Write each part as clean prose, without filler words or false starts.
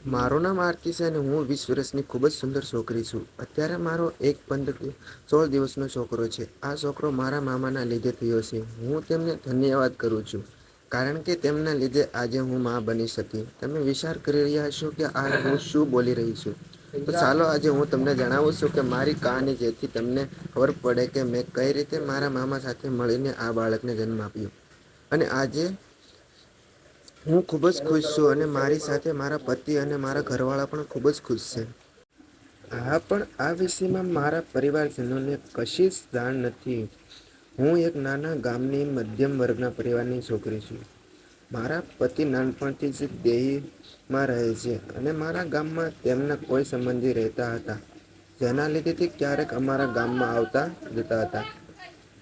મારું નામ આરતી છે અને હું 20 વર્ષની ખૂબ જ સુંદર છોકરી છું. અત્યારે મારો એક 16 દિવસનો છોકરો છે. આ છોકરો મારા મામાના લીધે થયો છે. હું તેમને ધન્યવાદ કરું છું. કારણ કે તેમના લીધે આજે હું માં બની શકી. તમે વિચાર કરી રહ્યા છો કે આ હું શું બોલી રહી છું. તો ચાલો આજે હું તમને જણાવું છું કે મારી કહાની, જેથી તમને ખબર પડે કે મેં કઈ રીતે મારા મામા સાથે મળીને આ બાળકને જન્મ આપ્યો. અને આજે હું ખૂબ જ ખુશ છું અને મારી સાથે મારા પતિ અને મારા ઘરવાળા પણ ખૂબ જ ખુશ છે. હા, પણ આ વિષયમાં મારા પરિવારજનોને કશી જ જાણ નથી. હું એક નાના ગામની મધ્યમ વર્ગના પરિવારની છોકરી છું. મારા પતિ નાનપણથી જ દેહીમાં રહે છે અને મારા ગામમાં તેમના કોઈ સંબંધી રહેતા હતા, જેના લીધે તે ક્યારેક અમારા ગામમાં આવતા જતા હતા.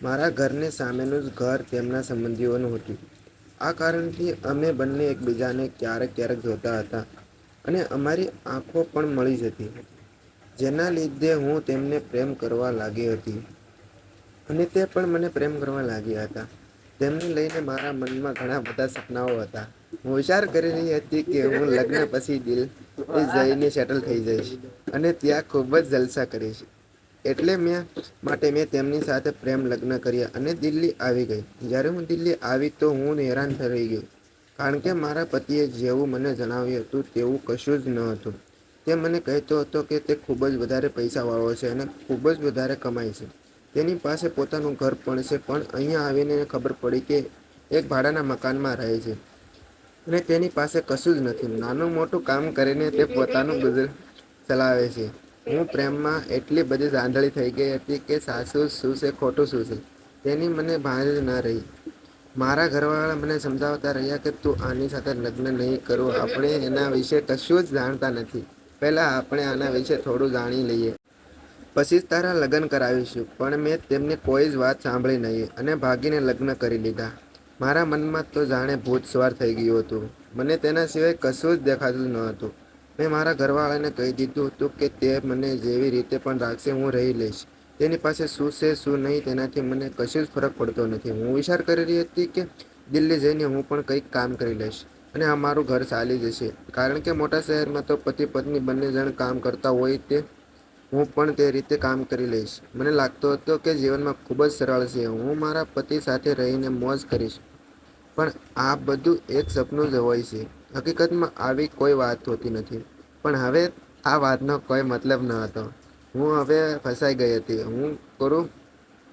મારા ઘરની સામેનું જ ઘર તેમના સંબંધીઓનું હતું. આ કારણથી અમે બંને એકબીજાને ક્યારેક ક્યારેક જોતા હતા અને અમારી આંખો પણ મળી જતી, જેના લીધે હું તેમને પ્રેમ કરવા લાગી હતી અને તે પણ મને પ્રેમ કરવા લાગ્યા હતા. તેમને લઈને મારા મનમાં ઘણા બધા સપનાઓ હતા. હું વિચાર કરી રહી હતી કે હું લગ્ન પછી દિલ્હી જઈને સેટલ થઈ જઈશ અને ત્યાં ખૂબ જ જલસા કરીશ. એટલે મેં તેમની સાથે પ્રેમ લગ્ન કર્યા અને દિલ્હી આવી ગઈ. જ્યારે હું દિલ્હી આવી તો હું હેરાન થઈ ગઈ, કારણ કે મારા પતિએ જેવું મને જણાવ્યું હતું તેવું કશું જ ન હતું. તે મને કહેતો હતો કે તે ખૂબ જ વધારે પૈસાવાળો છે અને ખૂબ જ વધારે કમાય છે. તેની પાસે પોતાનું ઘર પણ છે, પણ અહીંયા આવીને ખબર પડી કે એક ભાડાના મકાનમાં રહે છે અને તેની પાસે કશું જ નથી. નાનું મોટું કામ કરીને તે પોતાનું ગુજરાન ચલાવે છે. હું પ્રેમમાં એટલી બધી આંધળી થઈ ગઈ હતી કે સાચું શું છે ખોટું શું છે તેની મને ભાન જ ન રહી. મારા ઘરવાળા મને સમજાવતા રહ્યા કે તું આની સાથે લગ્ન નહીં કરું, આપણે એના વિશે કશું જ જાણતા નથી. પહેલા આપણે આના વિશે થોડું જાણી લઈએ, પછી જ તારા લગ્ન કરાવીશું. પણ મેં તેમની કોઈ જ વાત સાંભળી નહીં અને ભાગીને લગ્ન કરી લીધા. મારા મનમાં તો જાણે ભૂત સવાર થઈ ગયું હતું. મને તેના સિવાય કશું જ દેખાતું ન હતું. મેં મારા ઘરવાળાને કહી દીધું હતું કે તે મને જેવી રીતે પણ રાખશે હું રહી લઈશ. તેની પાસે શું છે શું નહીં તેનાથી મને કશું જ ફરક પડતો નથી. હું વિચાર કરી રહી હતી કે દિલ્હી જઈને હું પણ કંઈક કામ કરી લઈશ અને અમારું ઘર ચાલી જશે, કારણ કે મોટા શહેરમાં તો પતિ પત્ની બંને જણ કામ કરતા હોય તે હું પણ તે રીતે કામ કરી લઈશ. મને લાગતો હતો કે જીવનમાં ખૂબ જ સરળ છે, હું મારા પતિ સાથે રહીને મોજ કરીશ. પણ આ બધું એક સપનું જ હોય છે. હકીકતમાં આવી કોઈ વાત હોતી નથી. પણ હવે આ વાતનો કોઈ મતલબ ન હતો. હું હવે ફસાઈ ગઈ હતી. હું કરું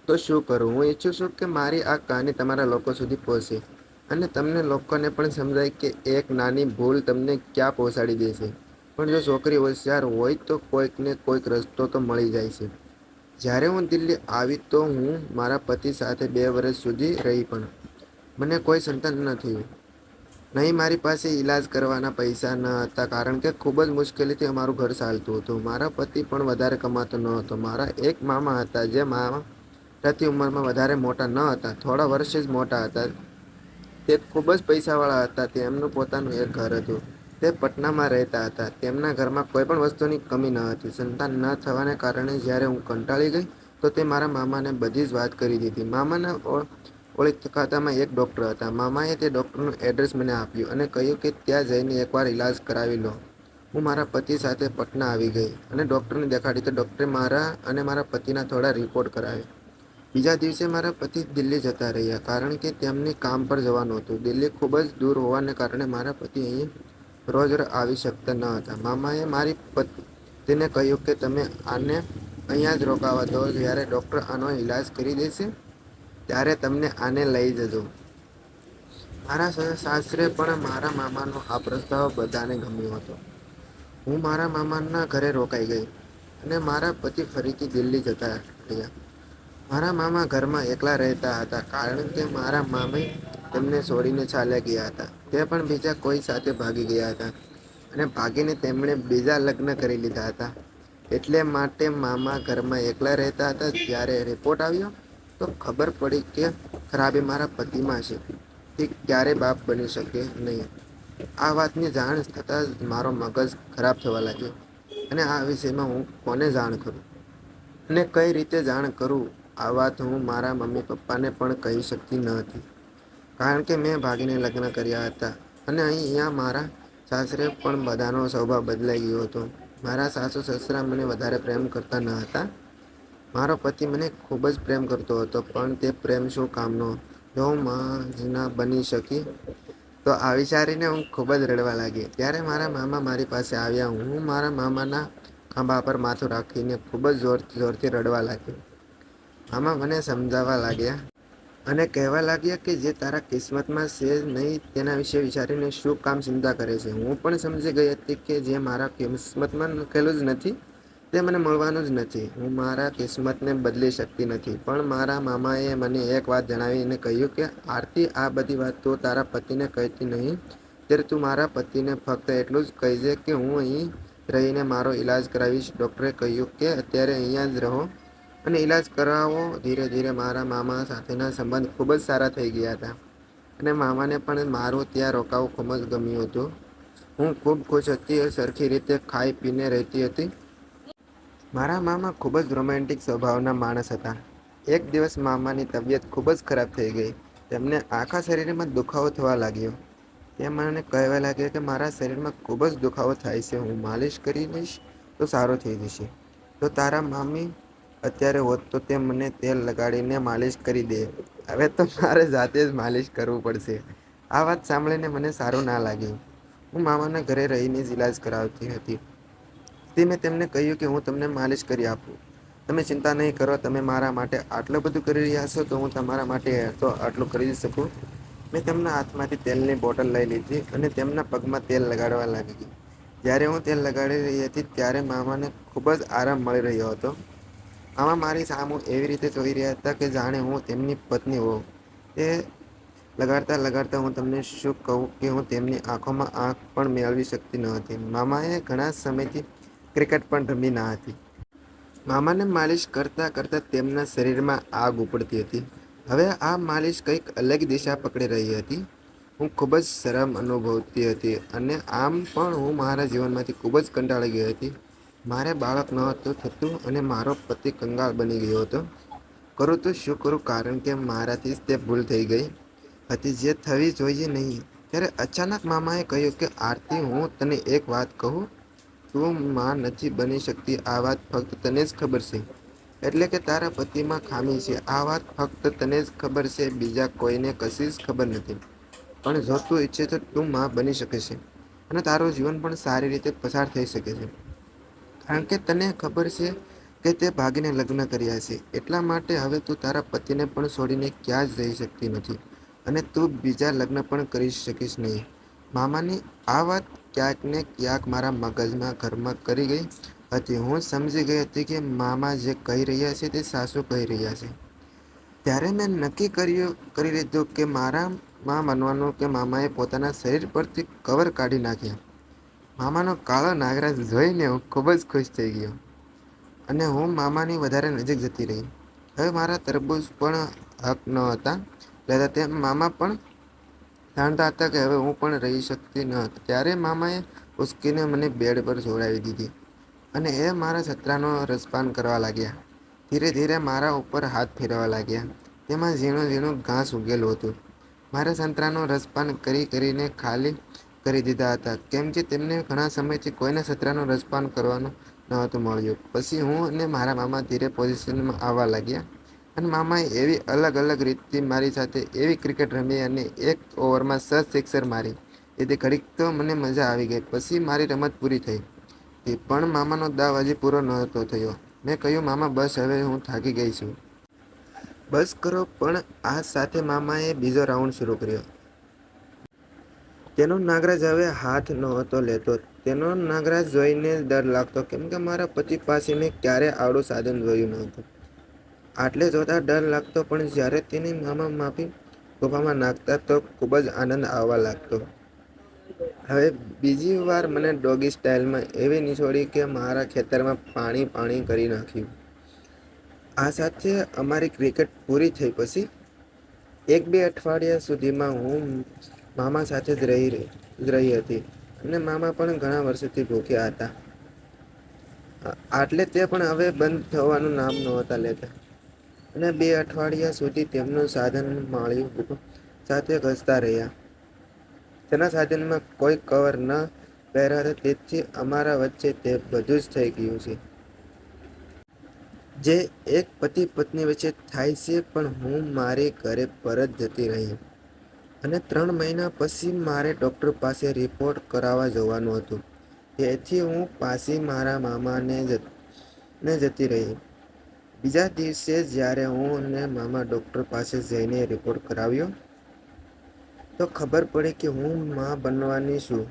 તો શું કરું? હું ઈચ્છું છું કે મારી આ કહાની તમારા લોકો સુધી પહોંચે અને તમને લોકોને પણ સમજાય કે એક નાની ભૂલ તમને ક્યાં પહોંચાડી દેશે. પણ જો છોકરી હોશિયાર હોય તો કોઈકને કોઈક રસ્તો તો મળી જાય છે. જ્યારે હું દિલ્હી આવી તો હું મારા પતિ સાથે 2 વર્ષ સુધી રહી, પણ મને કોઈ સંતાન ન થયું. નહીં મારી પાસે ઈલાજ કરવાના પૈસા ન હતા, કારણ કે ખૂબ જ મુશ્કેલીથી અમારું ઘર ચાલતું હતું. મારા પતિ પણ વધારે કમાતો ન હતો. મારા એક મામા હતા જે મારાથી ઉંમરમાં વધારે મોટા ન હતા, થોડા વર્ષે જ મોટા હતા. તે ખૂબ જ પૈસાવાળા હતા. તેમનું પોતાનું એક ઘર હતું. તે પટનામાં રહેતા હતા. તેમના ઘરમાં કોઈ પણ વસ્તુની કમી ન હતી. સંતાન ન થવાને કારણે જ્યારે હું કંટાળી ગઈ તો તે મારા મામાને બધી જ વાત કરી દીધી. મામાના ઓળખીતામાં એક ડૉક્ટર હતા. મામાએ તે ડૉક્ટરનું એડ્રેસ મને આપ્યું અને કહ્યું કે ત્યાં જઈને એકવાર ઈલાજ કરાવી લો. હું મારા પતિ સાથે પટના આવી ગઈ અને ડૉક્ટરને દેખાડી તો ડૉક્ટરે મારા અને મારા પતિના થોડા રિપોર્ટ કરાવ્યા. બીજા દિવસે મારા પતિ દિલ્હી જતા રહ્યા, કારણ કે તેમને કામ પર જવાનું હતું. દિલ્હી ખૂબ જ દૂર હોવાને કારણે મારા પતિ અહીં રોજ આવી શકતા ન હતા. મામાએ મારી પતિને કહ્યું કે તમે આને અહીંયા જ રોકાવા દો. જ્યારે ડૉક્ટર આનો ઈલાજ કરી દેશે ત્યારે તમને આને લઈ જજો. મારા સાસરે પણ મારા મામાનો આ પ્રસ્તાવ બધાને ગમ્યો હતો. હું મારા મામાના ઘરે રોકાઈ ગઈ અને મારા પતિ ફરીથી દિલ્હી જતા રહ્યા. મારા મામા ઘરમાં એકલા રહેતા હતા, કારણ કે મારા મામી તેમને છોડીને ચાલ્યા ગયા હતા. તે પણ બીજા કોઈ સાથે ભાગી ગયા હતા અને ભાગીને તેમણે બીજા લગ્ન કરી લીધા હતા. એટલે માટે મામા ઘરમાં એકલા રહેતા હતા. જ્યારે રિપોર્ટ આવ્યો તો ખબર પડી કે ખરાબી મારા પતિમાં છે. તે ક્યારેય બાપ બની શકે નહીં. આ વાતની જાણ થતાં જ મારો મગજ ખરાબ થવા લાગ્યો અને આ વિષયમાં હું કોને જાણ કરું અને કઈ રીતે જાણ કરું. આ વાત હું મારા મમ્મી પપ્પાને પણ કહી શકતી ન હતી, કારણ કે મેં ભાગીને લગ્ન કર્યા હતા અને અહીંયા મારા સાસરે પણ બધાનો સ્વભાવ બદલાઈ ગયો હતો. મારા સાસુ સસરા મને વધારે પ્રેમ કરતા ન હતા. મારો પતિ મને ખૂબ જ પ્રેમ કરતો હતો, પણ તે પ્રેમ શું કામનો જો હું માં જ ન બની શકી તો આ વિચારીને હું ખૂબ જ રડવા લાગી. ત્યારે મારા મામા મારી પાસે આવ્યા. હું મારા મામાના ખભા પર માથું રાખીને ખૂબ જ જોરથી રડવા લાગ્યો. મામા મને સમજાવવા લાગ્યા અને કહેવા લાગ્યા કે જે તારા કિસ્મતમાં છે નહીં તેના વિશે વિચારીને શું કામ ચિંતા કરે છે. હું પણ સમજી ગઈ હતી કે જે મારા કિસ્મતમાં લખેલું જ નથી તે મને મળવાનું જ નથી. હું મારા કિસ્મતને બદલી શકતી નથી. પણ મારા મામાએ મને એક વાત જણાવીને કહ્યું કે આરતી, આ બધી વાત તું તારા પતિને કહેતી નહીં. ત્યારે તું મારા પતિને ફક્ત એટલું જ કહેજે કે હું અહીં રહીને મારો ઈલાજ કરાવીશ. ડૉક્ટરે કહ્યું કે અત્યારે અહીંયા જ રહો અને ઈલાજ કરાવો. ધીરે ધીરે મારા મામા સાથેના સંબંધ ખૂબ જ સારા થઈ ગયા હતા અને મામાને પણ મારું ત્યાં રોકાવું ખૂબ જ ગમ્યું હતું. હું ખૂબ ખુશ હતી, સરખી રીતે ખાઈ પીને રહેતી હતી. મારા મામા ખૂબ જ રોમેન્ટિક સ્વભાવના માણસ હતા. એક દિવસ મામાની તબિયત ખૂબ જ ખરાબ થઈ ગઈ. તેમને આખા શરીરમાં દુખાવો થવા લાગ્યો. તે મને કહેવા લાગ્યા કે મારા શરીરમાં ખૂબ જ દુખાવો થાય છે, હું માલિશ કરી દઈશ તો સારું થઈ જશે. તો તારા મામી અત્યારે હોત તો તે મને તેલ લગાડીને માલિશ કરી દે. હવે તો મારે જાતે જ માલિશ કરવું પડશે. આ વાત સાંભળીને મને સારું ના લાગ્યું. હું મામાના ઘરે રહીને જ ઈલાજ કરાવતી હતી. તે મેં તેમને કહ્યું કે હું તમને માલિશ કરી આપું. તમે ચિંતા નહીં કરો. તમે મારા માટે આટલું બધું કરી રહ્યા છો તો હું તમારા માટે તો આટલું કરી શકું. મેં તેમના હાથમાંથી તેલની બોટલ લઈ લીધી અને તેમના પગમાં તેલ લગાડવા લાગી. જ્યારે હું તેલ લગાડી રહી હતી ત્યારે મામાને ખૂબ જ આરામ મળી રહ્યો હતો. મામા મારી સામું એવી રીતે જોઈ રહ્યા હતા કે જાણે હું તેમની પત્ની હોઉં. તે લગાડતા લગાડતા હું તમને શું કહું કે હું તેમની આંખોમાં આંખ પણ મેળવી શકતી ન હતી. મામાએ ઘણા સમયથી ક્રિકેટ પણ રમી ના હતી. મામાને માલિશ કરતાં કરતાં તેમના શરીરમાં આગ ઉપડતી હતી. હવે આ માલિશ કંઈક અલગ દિશા પકડી રહી હતી. હું ખૂબ જ શરમ અનુભવતી હતી અને આમ પણ હું મારા જીવનમાંથી ખૂબ જ કંટાળી ગઈ હતી. મારે બાળક નહોતું થતું અને મારો પતિ કંગાળ બની ગયો હતો. કરું તો શું કરું, કારણ કે મારાથી જ તે ભૂલ થઈ ગઈ હતી જે થવી જોઈએ નહીં. ત્યારે અચાનક મામાએ કહ્યું કે આરતી, હું તને એક વાત કહું. તું માં નથી બની શકતી આ વાત ફક્ત તને જ ખબર છે. એટલે કે તારા પતિમાં ખામી છે. આ વાત ફક્ત તને જ ખબર છે, બીજા કોઈને કશી જ ખબર નથી. પણ જો તું ઈચ્છે તો તું માં બની શકે છે અને તારું જીવન પણ સારી રીતે પસાર થઈ શકે છે. કારણ કે તને ખબર છે કે તે ભાગીને લગ્ન કર્યા છે. એટલા માટે હવે તું તારા પતિને પણ છોડીને ક્યાં જ રહી શકતી નથી અને તું બીજા લગ્ન પણ કરી શકીશ નહીં. મામાની આ વાત ક્યાંક ને ક્યાંક મારા મગજમાં ઘરમાં કરી ગઈ હતી. હું સમજી ગઈ હતી કે મામા જે કહી રહ્યા છે તે સાસુ કહી રહ્યા છે. ત્યારે મેં નક્કી કરી લીધું કે મારા માં બનવાનું કે મામાએ પોતાના શરીર પરથી કવર કાઢી નાખ્યા. મામાનો કાળો નાગરાજ જોઈને હું ખૂબ જ ખુશ થઈ ગયો અને હું મામાની વધારે નજીક જતી રહી. હવે મારા તરબૂચ પણ હક ન હતા લેતા. તે મામા પણ જાણતા હતા કે હવે હું પણ રહી શકતી ન હતી. ત્યારે મામાએ ઉચકીને મને બેડ પર જોડાવી દીધી અને એ મારા છત્રાનો રસપાન કરવા લાગ્યા. ધીરે ધીરે મારા ઉપર હાથ ફેરવવા લાગ્યા. તેમાં ઝીણું ઝીણું ઘાસ ઉગેલું હતું. મારા સંતરાનો રસપાન કરીને ખાલી કરી દીધા હતા, કેમ કે તેમને ઘણા સમયથી કોઈને સંતરાનું રસપાન કરવાનું નહોતું મળ્યું. પછી હું અને મારા મામા ધીરે પોઝિશનમાં આવવા લાગ્યા અને મામાએ એવી અલગ અલગ રીતથી મારી સાથે એવી ક્રિકેટ રમી અને એક ઓવરમાં 6 સિક્સર મારી દીધી. ઘડીક તો મને મજા આવી ગઈ. પછી મારી રમત પૂરી થઈ પણ મામાનો દાવ હજી પૂરો નહોતો થયો. મેં કહ્યું, મામા બસ, હવે હું થાકી ગઈ છું. બસ કરો. પણ આ સાથે મામાએ બીજો રાઉન્ડ શરૂ કર્યો. તેનો નાગરાજ હવે હાથ નહોતો લેતો. તેનો નાગરાજ જોઈને ડર લાગતો, કેમ કે મારા પતિ પાસે મેં ક્યારેય આવડું સાધન જોયું નહોતું. આટલે જોતા ડર લાગતો, પણ જ્યારે તેની મામા માફી ગુફામાં નાખતા તો ખૂબ જ આનંદ આવવા લાગતો. હવે બીજી વાર મને ડોગી સ્ટાઇલમાં એવી નિછોડી કે મારા ખેતરમાં પાણી કરી નાખ્યું. આ સાથે અમારી ક્રિકેટ પૂરી થઈ. પછી 1-2 અઠવાડિયા સુધીમાં હું મામા સાથે જ રહી હતી અને મામા પણ ઘણા વર્ષોથી ભૂખ્યા હતા. આટલે તે પણ હવે બંધ થવાનું નામ નહોતા લેતા અને 2 અઠવાડિયા સુધી તેમનું સાધન માળિયું સાથે ઘસતા રહ્યા. તેના સાધનમાં કોઈ કવર ન પહેર્યા હતા, તેથી અમારા વચ્ચે તે બધું જ થઈ ગયું છે. જે એક પતિ પત્ની વચ્ચે થાય છે. પણ હું મારી ઘરે પરત જતી રહી અને 3 મહિના પછી મારે ડોક્ટર પાસે રિપોર્ટ કરાવવા જવાનું હતું. તેથી હું પાછી મારા મામાને જતી રહી. બીજા દિવસે જ્યારે હું અને મામા ડોક્ટર પાસે જઈને રિપોર્ટ કરાવ્યો, તો ખબર પડી કે હું માં બનવાની છું.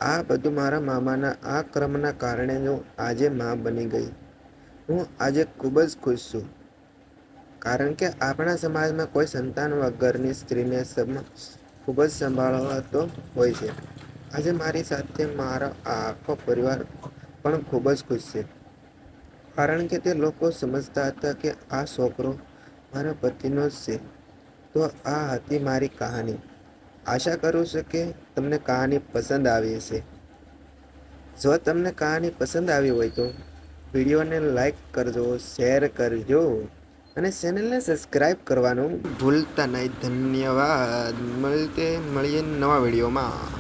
આ બધું મારા મામાના આ કર્મના કારણે હું આજે માં બની ગઈ. હું આજે ખૂબ જ ખુશ છું. કારણ કે આપણા સમાજમાં કોઈ સંતાન વગરની સ્ત્રીને ખૂબ જ સંભાળતો હોય છે. આજે મારી સાથે મારો આખો પરિવાર પણ ખૂબ જ ખુશ છે. કારણ કે તે લોકો સમજતા હતા કે આ છોકરો મારા પતિનો જ છે. તો આ હતી મારી કહાની. આશા કરું છું કે તમને કહાની પસંદ આવી હશે. જો તમને કહાની પસંદ આવી હોય તો વિડીયોને લાઈક કરજો, શેર કરજો અને ચેનલને સબસ્ક્રાઈબ કરવાનું ભૂલતા નહીં. ધન્યવાદ. મળીએ નવા વિડીયોમાં.